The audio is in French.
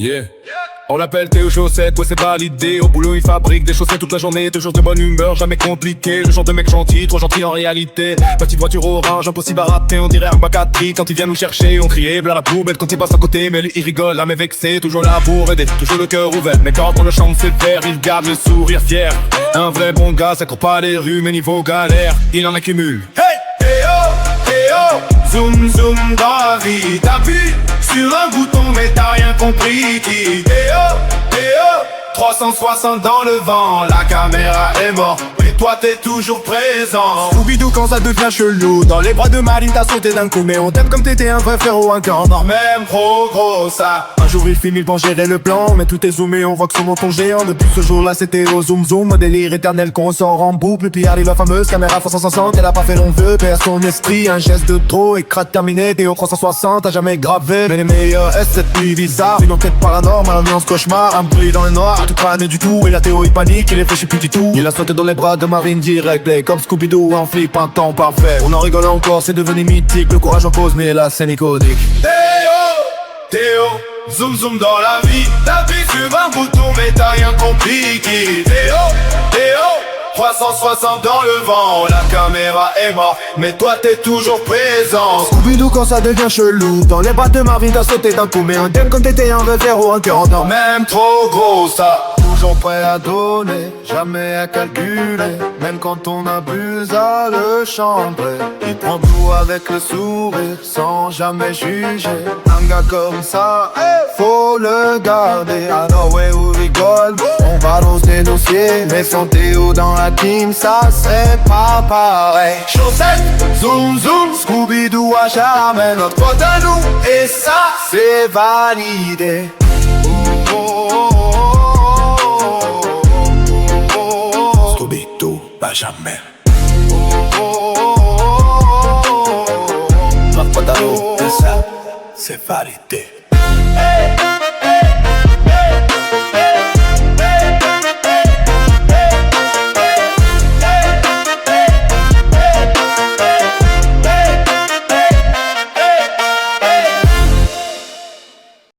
Yeah. On l'appelle Théo Chaussettes, ouais c'est validé. Au boulot il fabrique des chaussettes toute la journée. Toujours de bonne humeur, jamais compliqué. Le genre de mec gentil, trop gentil en réalité. Petite voiture orange, impossible à rater. On dirait un Bacatri quand il vient nous chercher. On criait bla la poubelle quand il passe à côté. Mais lui il rigole, là mais vexé. Toujours là pour aider, toujours le cœur ouvert. Mais quand on le chante c'est vert, il garde le sourire fier. Un vrai bon gars, ça court pas les rues. Mais niveau galère, il en accumule. Hey, Théo, zoom zoom dans la vie. T'appuies sur un bouton mais t'as rien compris. Théo, 360 dans le vent, la caméra est morte, mais toi t'es toujours présent. Scooby-Doo quand ça devient chelou, dans les bras de Marine t'as sauté d'un coup. Mais on t'aime comme t'étais un vrai frérot, un cœur mort. Même trop gros ça. Un jour il finit pour gérer le plan, mais tout est zoomé, on voit que son menton géant. Depuis ce jour-là c'était au zoom zoom, un délire éternel qu'on sort en boucle. Puis arrive la fameuse caméra 360, elle a pas fait long feu, perd son esprit, un geste de trop, écrat terminé. Théo 360, t'as jamais gravé, mais les meilleurs est cette nuit bizarre. Une enquête paranormale, ambiance cauchemar, un bruit dans le noir. Tout pas né du tout, et la Théo il panique, il réfléchit plus du tout. Il a sauté dans les bras de Marine direct, play comme Scooby-Doo en flip, un temps parfait. On en rigole encore, c'est devenu mythique, le courage en pause, mais là c'est iconique. Théo, zoom zoom dans la vie. T'appuies sur un bouton mais t'as rien compris. Théo, 360 dans le vent, la caméra est morte, mais toi t'es toujours présent. Scooby-Doo quand ça devient chelou, dans les bras de Marvin t'as sauté d'un coup. Mais un thème comme t'étais un vrai frérot, un cœur en or. Même trop gros ça. Toujours prêt à donner, jamais à calculer. Même quand on abuse à le chambrer. Il prend tout avec le sourire, sans jamais juger. Un gars comme ça, faut le garder. Alors ouais, on rigole, on va dans ses dossiers. Mais sans Théo dans la team, ça serait pas pareil. Chaussettes, zoom zoom, Scooby-Doo à jamais. Notre pote à nous, et ça c'est validé. Scooby-Doo, pas jamais. Notre pote à nous, et ça c'est validé.